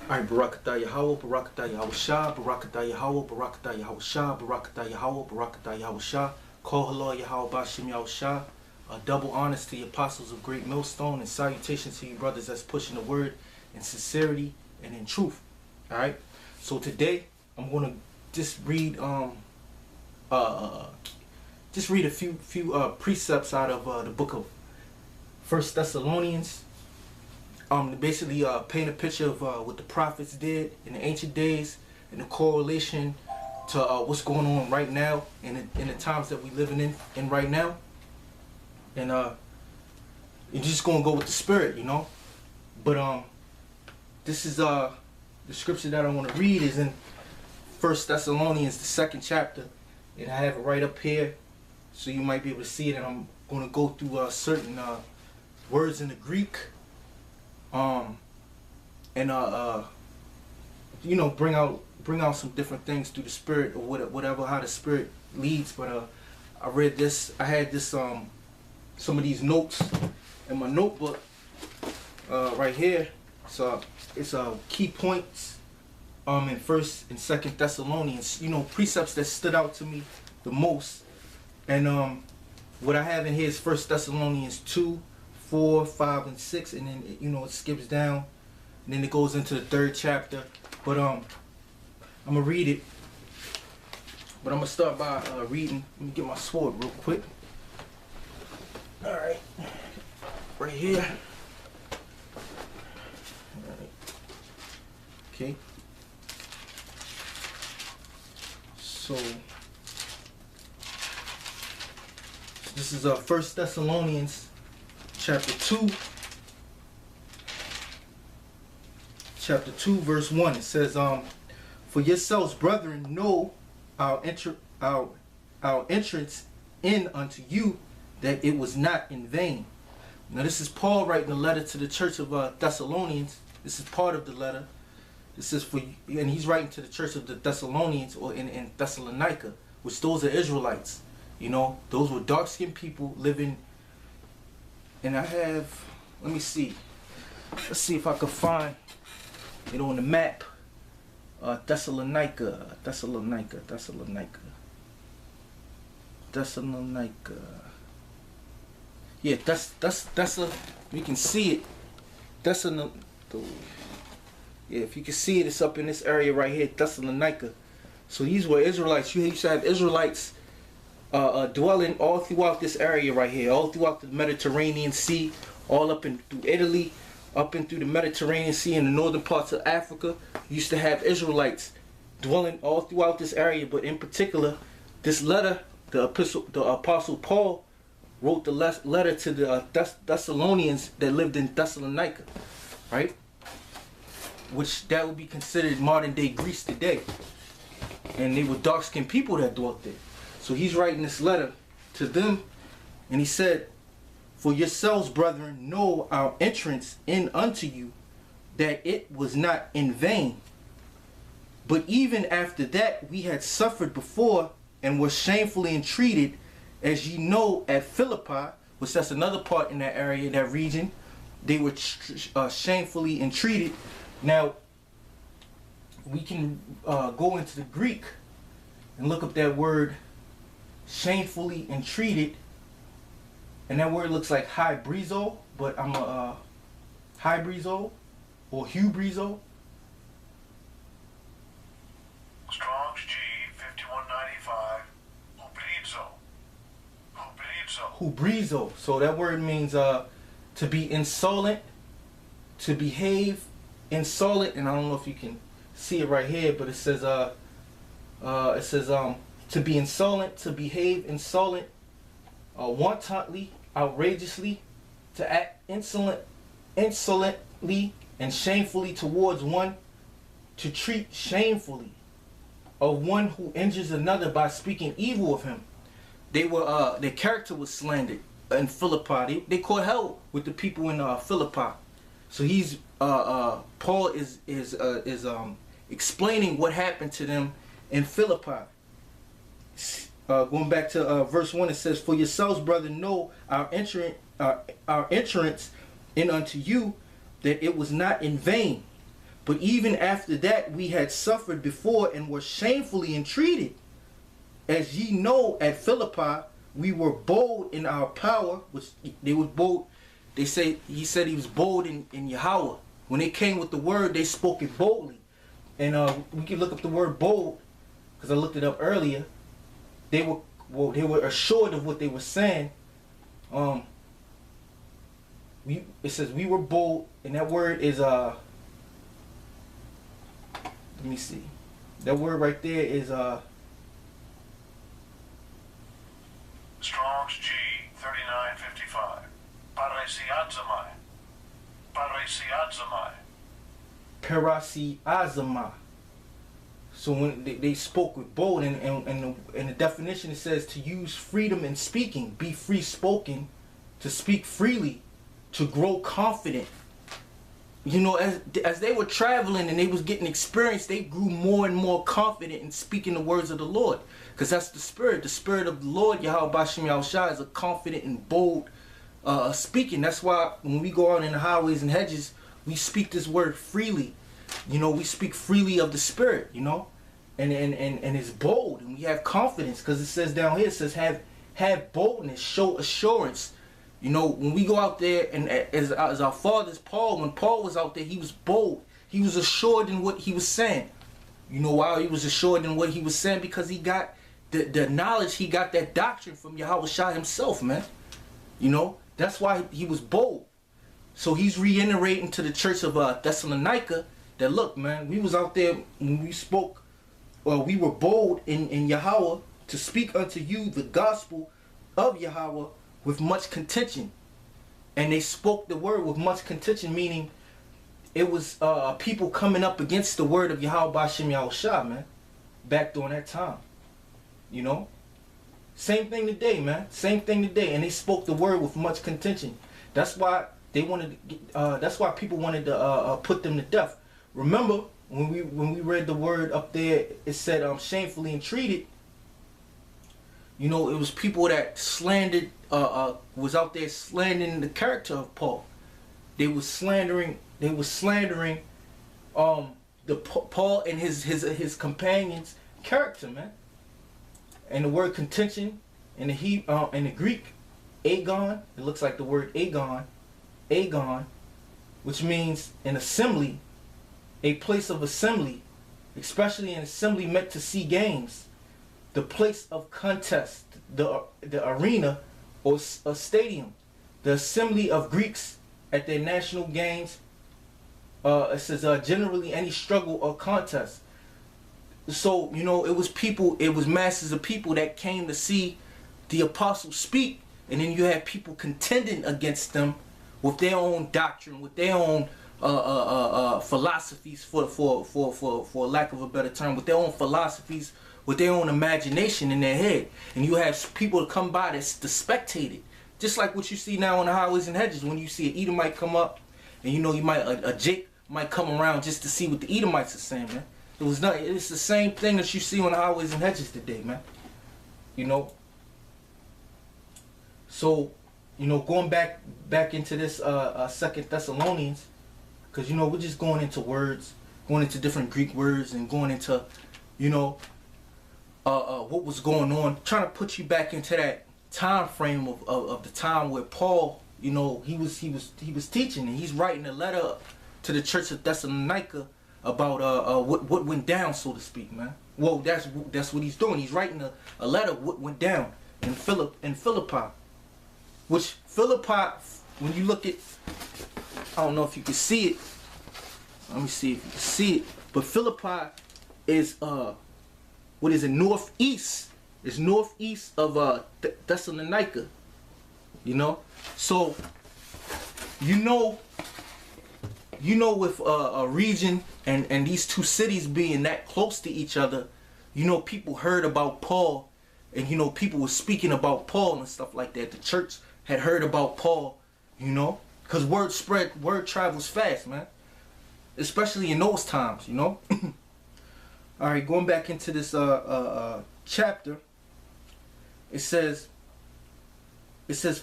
All right, Barakatah Yahweh, Barakatah Yahweh Shah, Barakatah Yahweh, Barakatah Yahweh Shah, Barakatah Yahweh, Barakatah Yahweh Shah, Call Halal Yahweh Bashim Yahweh Shah. Double honors to the apostles of Great Millstone and salutations to you brothers that's pushing the word in sincerity and in truth. All right. So today I'm gonna just read a few precepts out of the book of First Thessalonians. To basically paint a picture of what the prophets did in the ancient days and the correlation to what's going on right now in the times that we're living in right now. And you're just gonna go with the spirit, you know. But this is the scripture that I want to read is in First Thessalonians, the 2nd chapter, and I have it right up here, so you might be able to see it. And I'm gonna go through certain words in the Greek. You know, bring out some different things through the spirit or whatever how the spirit leads. But I read this. I had this some of these notes in my notebook right here. So it's key points in First and Second Thessalonians. You know, precepts that stood out to me the most. And what I have in here is First Thessalonians 2, 4, 5, and 6, and then it skips down, and then it goes into the 3rd chapter. But I'm gonna read it. But I'm gonna start by reading. Let me get my sword real quick. All right, right here. All right. Okay. So this is First Thessalonians. Chapter 2, verse 1. It says, "For yourselves, brethren, know our entrance in unto you, that it was not in vain." Now, this is Paul writing a letter to the church of Thessalonians. This is part of the letter. This is and he's writing to the church of the Thessalonians, or in Thessalonica, which those are Israelites. You know, those were dark-skinned people living. And I have, let me see. Let's see if I can find it on the map. Thessalonica. Yeah, that's a. You can see it. Yeah, if you can see it, it's up in this area right here, Thessalonica. So these were Israelites. You used to have Israelites dwelling all throughout this area right here, all throughout the Mediterranean Sea, all up in through Italy, up and through the Mediterranean Sea in the northern parts of Africa. You used to have Israelites dwelling all throughout this area, but in particular, this letter, the Apostle Paul wrote the letter to the Thessalonians that lived in Thessalonica, right? Which that would be considered modern day Greece today, and they were dark-skinned people that dwelt there. So he's writing this letter to them, and he said, "For yourselves, brethren, know our entrance in unto you, that it was not in vain. But even after that we had suffered before, and were shamefully entreated, as ye know at Philippi," which that's another part in that area, that region. They were shamefully entreated. Now, we can go into the Greek and look up that word, shamefully entreated, and that word looks like hybrizo, but I'm a hybrizo or hubrizo. Strong's G 5195. Hubrizo. So that word means to be insolent, to behave insolent, and I don't know if you can see it right here, but it says to be insolent, to behave insolent, wantonly, outrageously, to act insolently and shamefully towards one, to treat shamefully of one who injures another by speaking evil of him. Their character was slandered in Philippi. They caught hell with the people in Philippi. So he's Paul is explaining what happened to them in Philippi. Going back to verse 1, it says, "For yourselves, brethren, know our entrance in unto you, that it was not in vain. But even after that we had suffered before and were shamefully entreated. As ye know, at Philippi we were bold in our power, which they was bold. He said he was bold in Yahweh. When they came with the word, they spoke it boldly. And we can look up the word bold, because I looked it up earlier. They were assured of what they were saying. It says we were bold, and that word is let me see. That word right there is Strong's G 3955. Parasiadzamai. Parasiadzamai. Perasi Azama. So when they spoke with bold, and in the definition it says to use freedom in speaking, be free spoken, to speak freely, to grow confident. You know, as they were traveling and they was getting experience, they grew more and more confident in speaking the words of the Lord. Because that's the spirit. The spirit of the Lord, Yahweh Bashem Yahushua, is a confident and bold speaking. That's why when we go out in the highways and hedges, we speak this word freely. You know, we speak freely of the spirit, you know. And it's bold, and we have confidence, because it says down here, it says have boldness, show assurance. You know, when we go out there, and as our fathers, Paul, when Paul was out there, he was bold. He was assured in what he was saying. You know why he was assured in what he was saying? Because he got the knowledge, he got that doctrine from Yahweh Shah himself, man. You know, that's why he was bold. So he's reiterating to the church of Thessalonica that, look, man, we was out there when we spoke, we were bold in Yahweh to speak unto you the gospel of Yahweh with much contention. And they spoke the word with much contention, meaning it was people coming up against the word of Yahweh Bashem Yahushua, man, back during that time. You know? Same thing today, man. Same thing today. And they spoke the word with much contention. That's why they wanted to that's why people wanted to put them to death. Remember when we read the word up there, it said shamefully entreated. You know, it was people that slandered, was out there slandering the character of Paul. They were slandering Paul and his companions' character, man. And the word contention in the Greek, agon, it looks like the word agon, which means an assembly, a place of assembly, especially an assembly meant to see games. The place of contest, the arena or a stadium, the assembly of Greeks at their national games. It says generally any struggle or contest. So, you know, it was masses of people that came to see the apostles speak, and then you had people contending against them with their own doctrine, with their own philosophies, for lack of a better term, with their own philosophies, with their own imagination in their head. And you have people to come by to spectate it. Just like what you see now on the highways and hedges, when you see an Edomite come up, and you know you might a Jake might come around just to see what the Edomites are saying, man. It's the same thing that you see on the highways and hedges today, man. You know. So, you know, going back into this Second Thessalonians, because you know we're just going into words, going into different Greek words, and going into, you know, what was going on, trying to put you back into that time frame of the time where Paul, you know, he was teaching, and he's writing a letter to the church of Thessalonica about what went down, so to speak, man. Well, that's what he's doing. He's writing a letter what went down in Philippi, which Philippi, when you look at, I don't know if you can see it. Let me see if you can see it. But Philippi is what is it? Northeast. It's northeast of Thessalonica. You know, so you know with a region and these two cities being that close to each other, you know, people heard about Paul, and you know, people were speaking about Paul and stuff like that. The church had heard about Paul, you know, because word travels fast, man, especially in those times, you know. All right, going back into this chapter, it says,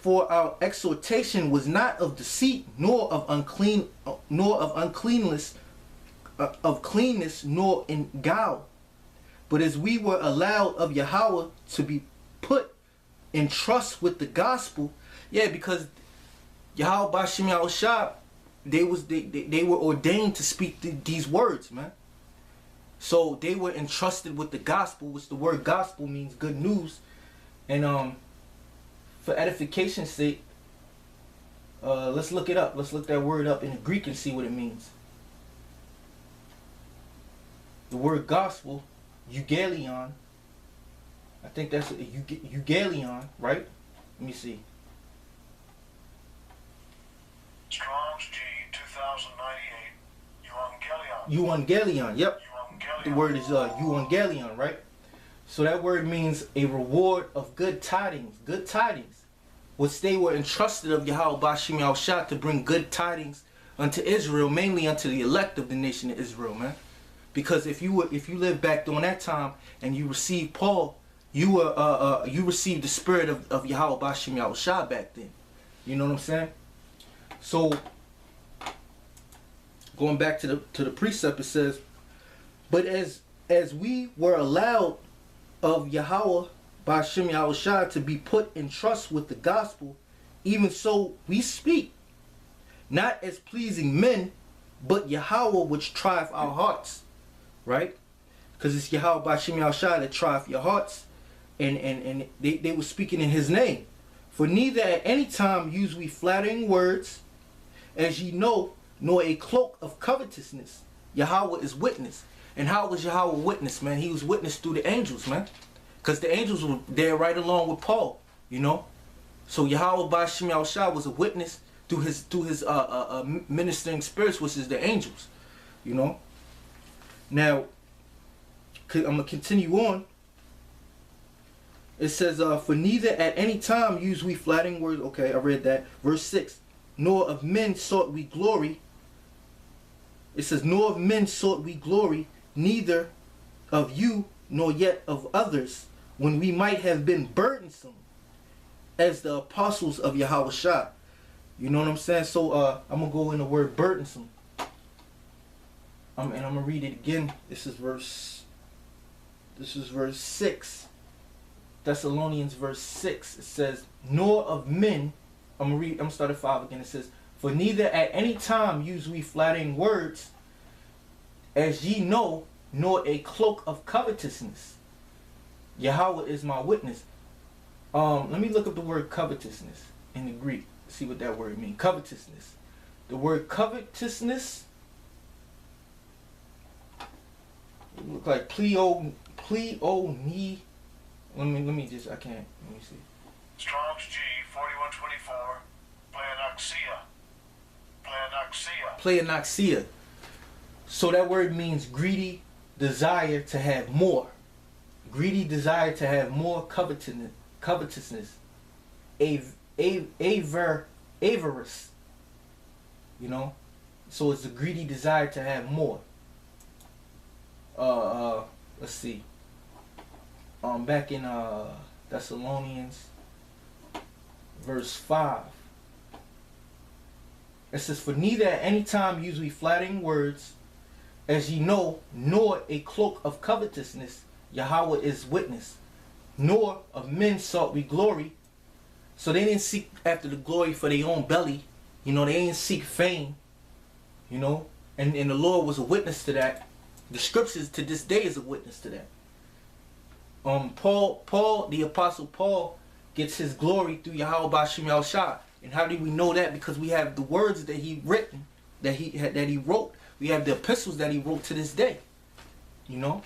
for our exhortation was not of deceit, nor of uncleanness, of cleanness nor in guile. But as we were allowed of Yahweh to be put in trust with the gospel, yeah, because Yahweh Bashim Yahushua, they were ordained to speak these words, man. So they were entrusted with the gospel, which the word gospel means good news. And for edification's sake, let's look it up. Let's look that word up in the Greek and see what it means. The word gospel, euangelion. I think that's euangelion, right? Let me see. Strong's G 2098. Evangelion. Euangelion, yep. Evangelion. The word is euangelion, right? So that word means a reward of good tidings, which they were entrusted of Yahweh Bashim Yahushua to bring good tidings unto Israel, mainly unto the elect of the nation of Israel, man. Because if you lived back during that time and you received Paul, you received the spirit of Yahweh Bashim Yahushua back then. You know what I'm saying? So going back to the precept, it says, but as we were allowed of Yahweh Bashim Yahushua to be put in trust with the gospel, even so we speak, not as pleasing men, but Yahweh which trieth our hearts. Right? Because it's Yahweh Bashim Yahushua that trieth your hearts, and they were speaking in his name. For neither at any time use we flattering words, as ye know, nor a cloak of covetousness. Yahweh is witness. And how was Yahweh witness, man? He was witness through the angels, man. Because the angels were there right along with Paul, you know. So Yahweh Bashim Yahushua was a witness through his ministering spirits, which is the angels, you know. Now, I'm going to continue on. It says, for neither at any time use we flattering words. Okay, I read that. Verse 6. Nor of men sought we glory. It says, nor of men sought we glory, neither of you, nor yet of others, when we might have been burdensome, as the apostles of Yahweh Shah. You know what I'm saying? So, I'm going to go in the word burdensome. And I'm going to read it again. This is verse 6. Thessalonians verse 6. It says, nor of men, I'm going to start at 5 again. It says, for neither at any time use we flattering words, as ye know, nor a cloak of covetousness. Yahweh is my witness. Let me look up the word covetousness in the Greek. See what that word means. Covetousness. The word covetousness, it look like pleo me. Let me see. Strong's G 4124. Pleonoxia. So that word means greedy desire to have more. Greedy desire to have more covetousness. Avarice. You know? So it's a greedy desire to have more. Let's see. Back in Thessalonians verse 5. It says, for neither at any time use we flattering words, as ye know, nor a cloak of covetousness. Yahweh is witness. Nor of men sought we glory. So they didn't seek after the glory for their own belly. You know, they didn't seek fame. You know, and the Lord was a witness to that. The scriptures to this day is a witness to that. Paul, the apostle Paul, gets his glory through Yahweh Bashim Yahushua. And how do we know that? Because we have the words that he written, that he wrote. We have the epistles that he wrote to this day. You know?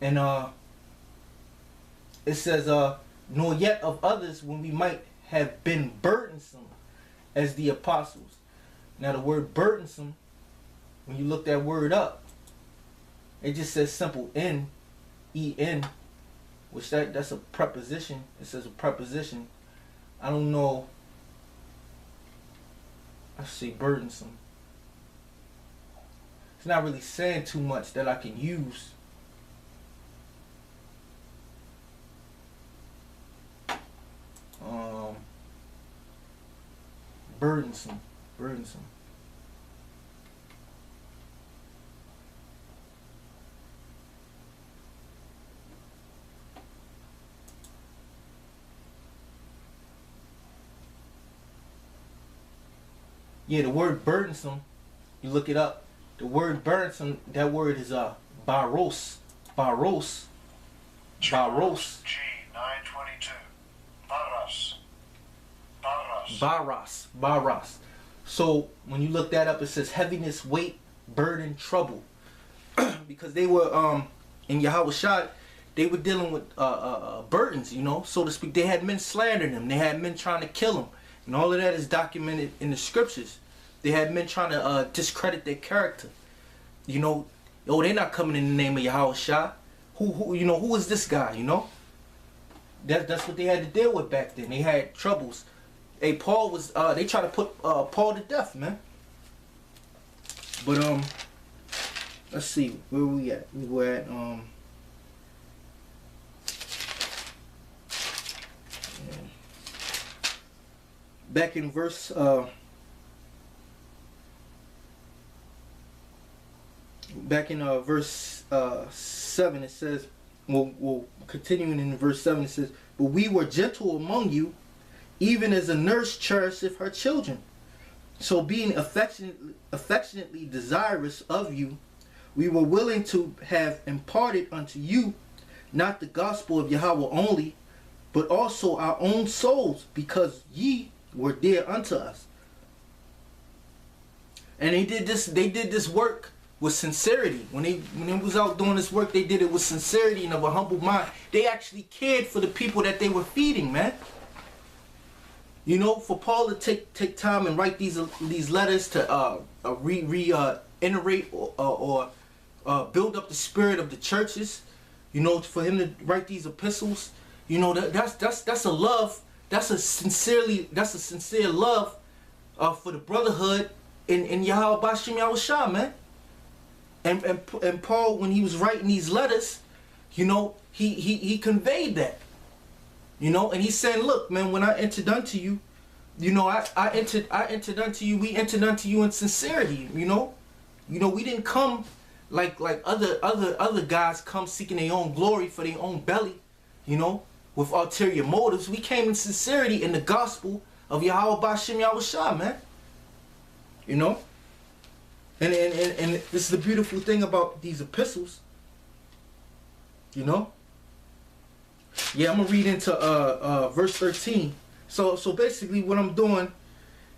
And it says, nor yet of others when we might have been burdensome as the apostles. Now the word burdensome, when you look that word up, it just says simple N-E-N, which that's a preposition. It says a preposition. I don't know. I say burdensome. It's not really saying too much that I can use. Burdensome. Yeah, the word burdensome, you look it up. The word burdensome, that word is baros. Baros. Baros. G 922. Baras. Baras. Baras. Baras. So when you look that up, it says heaviness, weight, burden, trouble. Because they were in Yahweh Shad, they were dealing with burdens, you know, so to speak. They had men slandering them. They had men trying to kill them. And all of that is documented in the scriptures. They had men trying to discredit their character. You know, oh, they're not coming in the name of Yahweh Shah. Who is this guy, you know? That's what they had to deal with back then. They had troubles. Hey, Paul was, they tried to put Paul to death, man. But, let's see, where we at? We were at, back in verse, verse 7, it says, we'll continuing in verse 7, it says, but we were gentle among you, even as a nurse cherisheth her children. So being affectionately desirous of you, we were willing to have imparted unto you not the gospel of Yahweh only, but also our own souls, because ye were dear unto us. And they did this work with sincerity. When they was out doing this work, they did it with sincerity and of a humble mind. They actually cared for the people that they were feeding, man. You know, for Paul to take time and write these letters to reiterate or build up the spirit of the churches, you know, for him to write these epistles, you know, that's a love, that's a sincere love for the brotherhood in Yahweh Bashim Yahweh Shah, man. And Paul, when he was writing these letters, you know, he conveyed that. You know, and he said, look, man, when I entered unto you, you know, I entered unto you, we entered unto you in sincerity, you know. You know, we didn't come like other guys come seeking their own glory for their own belly, you know, with ulterior motives. We came in sincerity in the gospel of Yahweh Bashim Yahweh Shah, man. You know? And this is the beautiful thing about these epistles. You know? Yeah, I'm gonna read into verse 13. So basically what I'm doing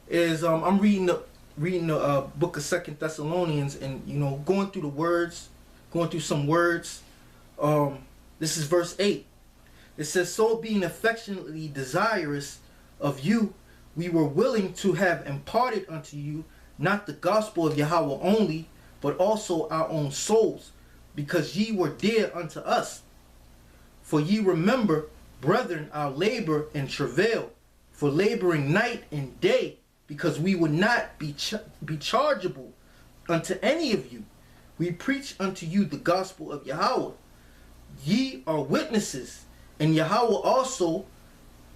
is I'm reading the book of 2 Thessalonians, and you know, going through some words. This is verse 8. It says, so being affectionately desirous of you, we were willing to have imparted unto you not the gospel of Yahweh only, but also our own souls, because ye were dear unto us. For ye remember, brethren, our labor and travail, for laboring night and day, because we would not be chargeable unto any of you. We preach unto you the gospel of Yahweh. Ye are witnesses, and Yahweh also,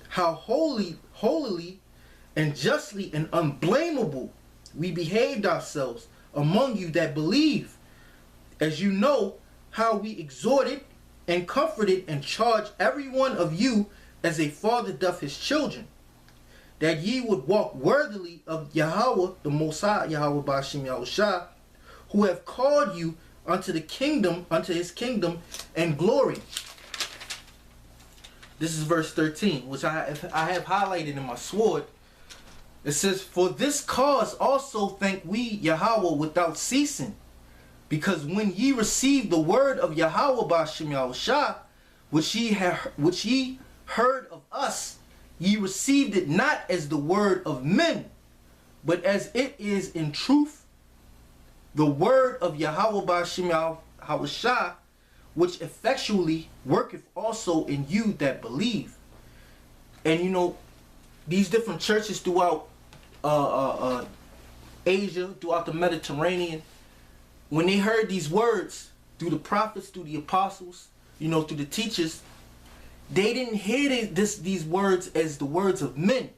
how holily and justly and unblameable we behaved ourselves among you that believe, as you know how we exhorted and comforted and charged every one of you as a father doth his children, that ye would walk worthily of Yahweh, the Most High, Yahweh Bashim Yahushua, who have called you unto the kingdom, unto his kingdom and glory. This is verse 13, which I have highlighted in my sword. It says, for this cause also thank we Yahweh without ceasing, because when ye received the word of Yahweh Bashim Yahushua, which ye heard of us, ye received it not as the word of men, but as it is in truth the word of Yahweh Bashim Yahushua, which effectually worketh also in you that believe. And you know, these different churches throughout Asia, throughout the Mediterranean, when they heard these words through the prophets, through the apostles, you know, through the teachers, they didn't hear these words as the words of men.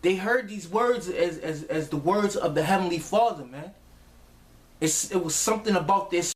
They heard these words as the words of the Heavenly Father, man. It was something about this